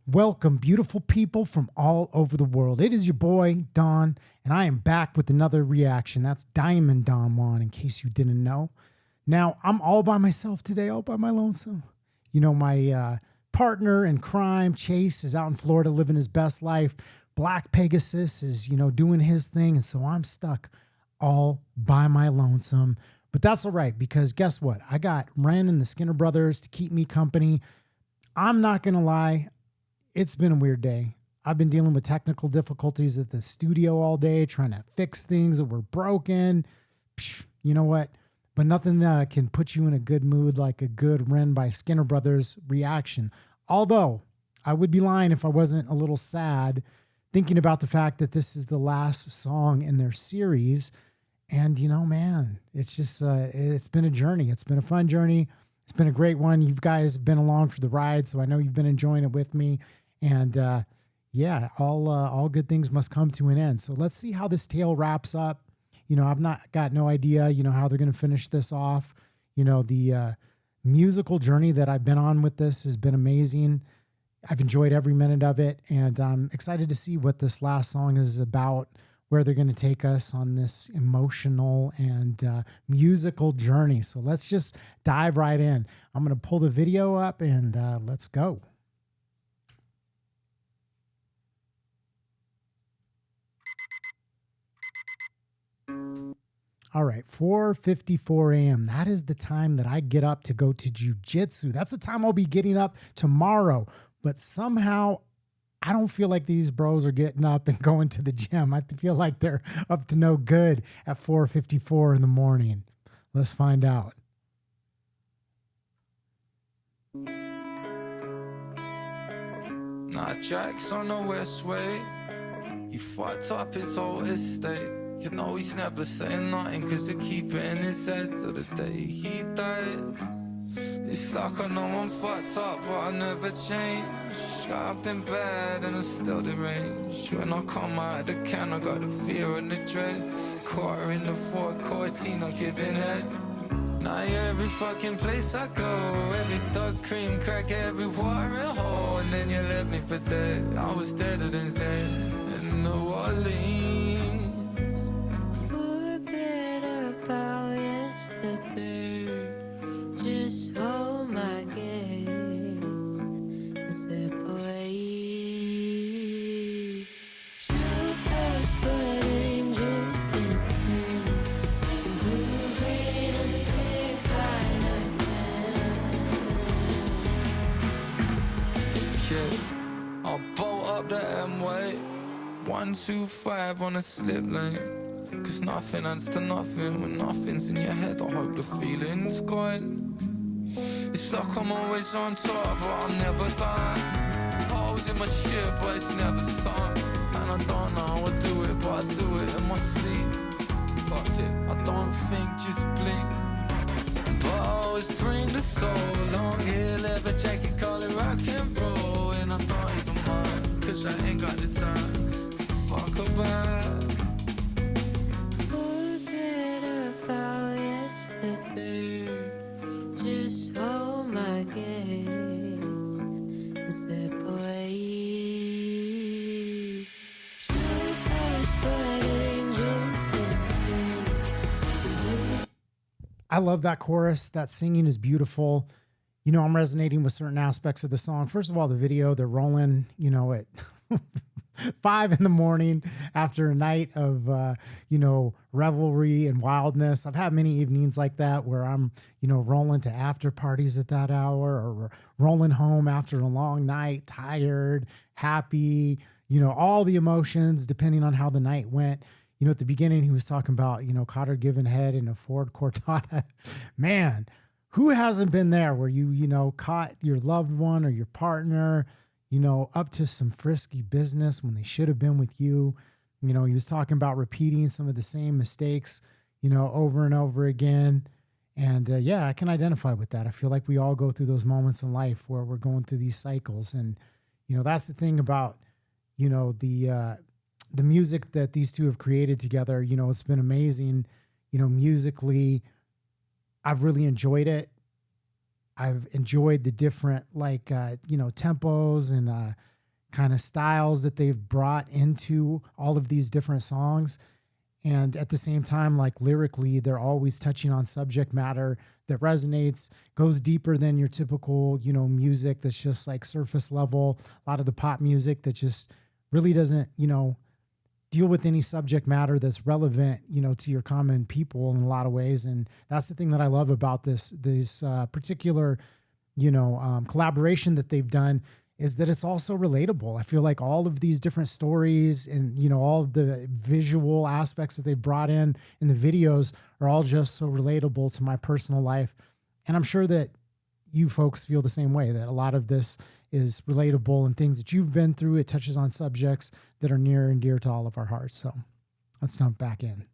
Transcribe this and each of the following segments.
Welcome, beautiful people from all over the world. It is your boy, Don, and I am back with another reaction. That's Diamond Don Juan, in case you didn't know. Now, I'm all by myself today, all by my lonesome. You know, my partner in crime, Chase, is out in Florida living his best life. Black Pegasus is, doing his thing, and so I'm stuck all by my lonesome. But that's all right, because guess what? I got Ren and the Skinner brothers to keep me company. I'm not going to lie. It's been a weird day. I've been dealing with technical difficulties at the studio all day, trying to fix things that were broken. You know what? But nothing can put you in a good mood like a good Ren by Skinner Brothers reaction. Although, I would be lying if I wasn't a little sad thinking about the fact that this is the last song in their series. And, man, it's just, it's been a journey. It's been a fun journey. It's been a great one. You guys have been along for the ride, so I know you've been enjoying it with me. And yeah, all good things must come to an end. So let's see how this tale wraps up. I've got no idea, how they're going to finish this off. The musical journey that I've been on with this has been amazing. I've enjoyed every minute of it, and I'm excited to see what this last song is about, where they're going to take us on this emotional and musical journey. So let's just dive right in. I'm going to pull the video up and let's go. All right, 4:54 a.m. That is the time that I get up to go to jujitsu. That's the time I'll be getting up tomorrow. But somehow I don't feel like these bros are getting up and going to the gym. I feel like they're up to no good at 4:54 in the morning. Let's find out. Nah, Jack's on the west way. He fucked up his whole estate. He's never saying nothing, cause they keep it in his head till the day he died. It's like I know I'm fucked up, but I never change. I've been bad and I'm still deranged. When I come out of the can, I got the fear and the dread. Quarter in the fourth quarter, not giving head. Now every fucking place I go, every duck cream crack, every watering hole, and then you left me for dead. I was deader than Zed in New Orleans. Forget about yesterday. Just hold my gaze and separate. True thirst, but angels can see. Blue, green, and pink Heineken. Yeah, I'll bolt up the M-way. 125 on a slip lane. Cause nothing adds to nothing. When nothing's in your head, I hope the feeling's gone. It's like I'm always on top, but I'm never done. Holes in my shit, but it's never sunk. And I don't know how I do it, but I do it in my sleep. Fuck it, I don't think, just blink. But I always bring the soul. Long hair, leather jacket, call it rock and roll. And I don't even mind, cause I ain't got the time to fuck about. Forget about yesterday. Just hold my gaze and separate. True thirst, but angels can see. I love that chorus. That singing is beautiful. I'm resonating with certain aspects of the song. First of all, the video, they're rolling, at 5 in the morning after a night of, revelry and wildness. I've had many evenings like that where I'm, rolling to after parties at that hour, or rolling home after a long night, tired, happy, all the emotions depending on how the night went. At the beginning, he was talking about, Cotter giving head in a Ford Cortana. Man, who hasn't been there where you caught your loved one or your partner, up to some frisky business when they should have been with you. He was talking about repeating some of the same mistakes, over and over again. And yeah, I can identify with that. I feel like we all go through those moments in life where we're going through these cycles. And, that's the thing about, the music that these two have created together. It's been amazing, musically. I've really enjoyed it. I've enjoyed the different tempos and kind of styles that they've brought into all of these different songs. And at the same time, like lyrically, they're always touching on subject matter that resonates, goes deeper than your typical, music that's just like surface level. A lot of the pop music that just really doesn't, deal with any subject matter that's relevant, to your common people in a lot of ways. And that's the thing that I love about this particular, collaboration that they've done, is that it's also relatable. I feel like all of these different stories and, all of the visual aspects that they brought in the videos are all just so relatable to my personal life. And I'm sure that you folks feel the same way, that a lot of this is relatable and things that you've been through. It touches on subjects that are near and dear to all of our hearts. So let's jump back in.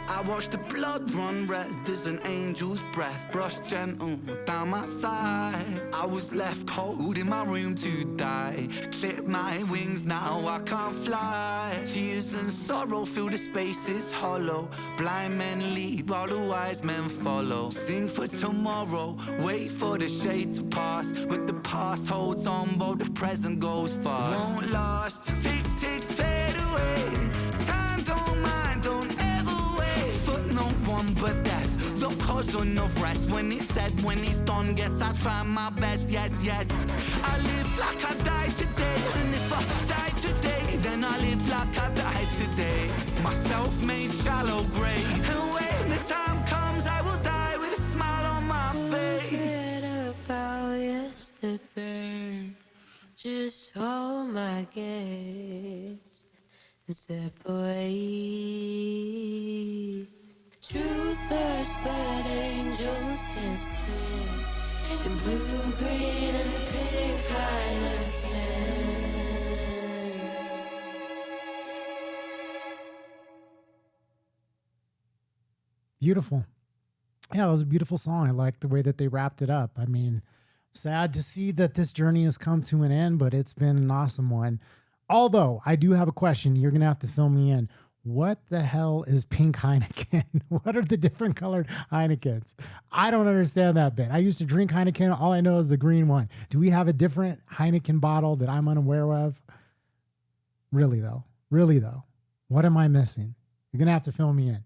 I watch the blood run red as an angel's breath brush gentle down my side. I was left cold in my room to die. Clip my wings, now I can't fly. Tears and sorrow fill the spaces hollow. Blind men lead while the wise men follow. Sing for tomorrow, wait for the shade to pass. But the past holds on, but the present goes fast. Won't last, tick tick fade away. Time don't mind, don't no one but death, the caution of rest. When it's said, when it's done, guess I try my best, yes. I live like I died today, and if I die today, then I live like I died today. My self-made shallow grave, and when the time comes, I will die with a smile on my face. Forget about yesterday, just hold my gaze and separate. Truth hurts, but angels can see. In blue, green, and pink Heineken. Beautiful. Yeah, it was a beautiful song. I like the way that they wrapped it up. I mean, sad to see that this journey has come to an end, but it's been an awesome one. Although I do have a question. You're going to have to fill me in. What the hell is pink Heineken? What are the different colored Heinekens? I don't understand that bit. I used to drink Heineken. All I know is the green one. Do we have a different Heineken bottle that I'm unaware of? Really though, what am I missing? You're going to have to fill me in.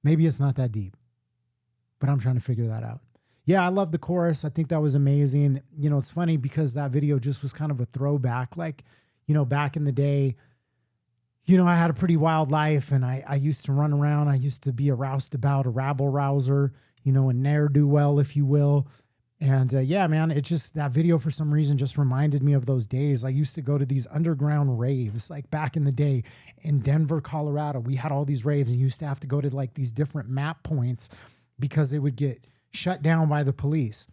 Maybe it's not that deep, but I'm trying to figure that out. Yeah, I love the chorus. I think that was amazing. It's funny because that video just was kind of a throwback. Like, back in the day, I had a pretty wild life, and I used to run around. I used to be a roustabout, a rabble-rouser, a ne'er-do-well, if you will. And yeah, man, it just, that video for some reason just reminded me of those days. I used to go to these underground raves, like back in the day in Denver, Colorado. We had all these raves, and you used to have to go to like these different map points because they would get shut down by the police.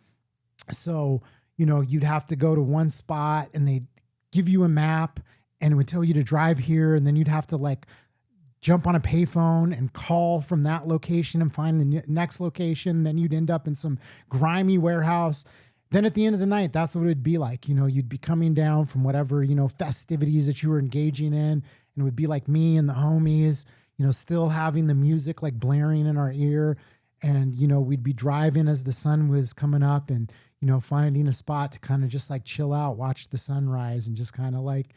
So, you'd have to go to one spot, and they'd give you a map, and it would tell you to drive here, and then you'd have to like jump on a payphone and call from that location and find the next location. Then you'd end up in some grimy warehouse. Then at the end of the night, that's what it would be like. You'd be coming down from whatever, festivities that you were engaging in, and it would be like me and the homies, still having the music like blaring in our ear. And, we'd be driving as the sun was coming up, and, finding a spot to kind of just like chill out, watch the sunrise, and just kind of like,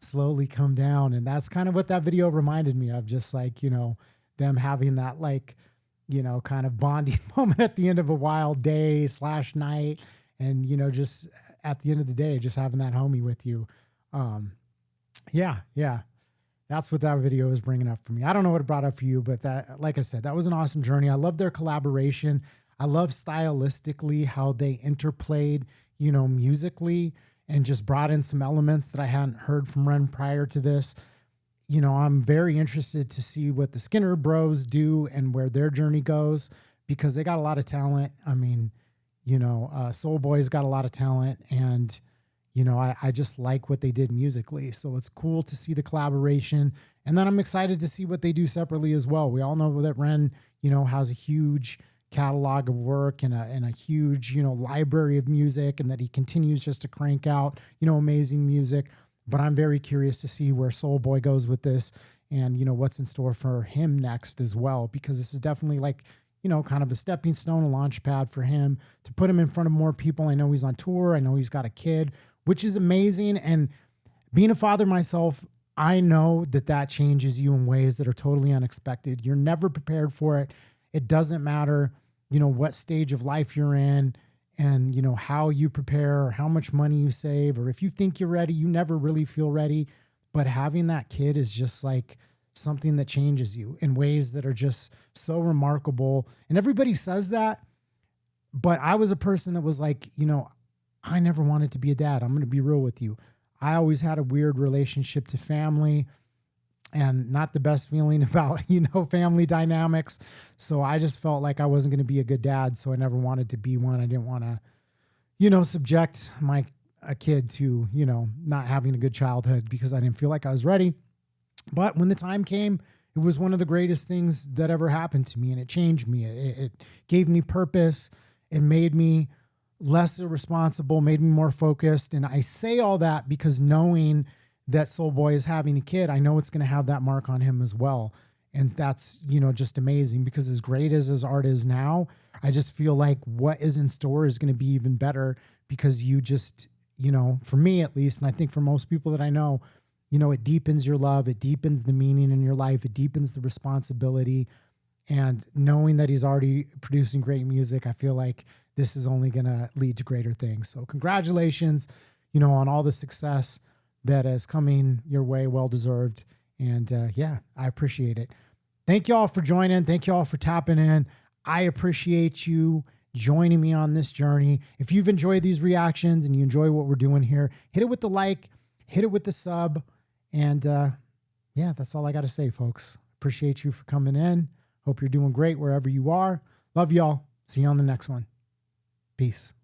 slowly come down. And that's kind of what that video reminded me of, just like, them having that like, kind of bonding moment at the end of a wild day / night. And, just at the end of the day, just having that homie with you. Yeah. That's what that video is bringing up for me. I don't know what it brought up for you, but that, like I said, that was an awesome journey. I love their collaboration. I love stylistically how they interplayed, musically, and just brought in some elements that I hadn't heard from Ren prior to this. I'm very interested to see what the Skinner Bros do and where their journey goes, because they got a lot of talent. I mean, Soul Boy's got a lot of talent, and, I just like what they did musically. So it's cool to see the collaboration. And then I'm excited to see what they do separately as well. We all know that Ren, has a huge catalog of work and a huge, library of music, and that he continues just to crank out, amazing music. But I'm very curious to see where Soul Boy goes with this and, what's in store for him next as well, because this is definitely like, kind of a stepping stone, a launch pad for him to put him in front of more people. I know he's on tour. I know he's got a kid, which is amazing. And being a father myself, I know that changes you in ways that are totally unexpected. You're never prepared for it. It doesn't matter, what stage of life you're in and, how you prepare or how much money you save, or if you think you're ready, you never really feel ready. But having that kid is just like something that changes you in ways that are just so remarkable. And everybody says that, but I was a person that was like, I never wanted to be a dad. I'm going to be real with you. I always had a weird relationship to family and not the best feeling about, family dynamics. So I just felt like I wasn't going to be a good dad. So I never wanted to be one. I didn't want to, subject a kid to, not having a good childhood because I didn't feel like I was ready. But when the time came, it was one of the greatest things that ever happened to me, and it changed me. It gave me purpose. It made me less irresponsible, made me more focused. And I say all that because knowing that Soul Boy is having a kid, I know it's going to have that mark on him as well. And that's, just amazing, because as great as his art is now, I just feel like what is in store is going to be even better, because you just, for me at least, and I think for most people that I know, it deepens your love. It deepens the meaning in your life. It deepens the responsibility. And knowing that he's already producing great music, I feel like this is only going to lead to greater things. So congratulations, on all the success that is coming your way. Well deserved. And I appreciate it. Thank you all for joining. Thank you all for tapping in. I appreciate you joining me on this journey. If you've enjoyed these reactions and you enjoy what we're doing here, hit it with the like, hit it with the sub. And that's all I got to say, folks. Appreciate you for coming in. Hope you're doing great wherever you are. Love y'all. See you on the next one. Peace.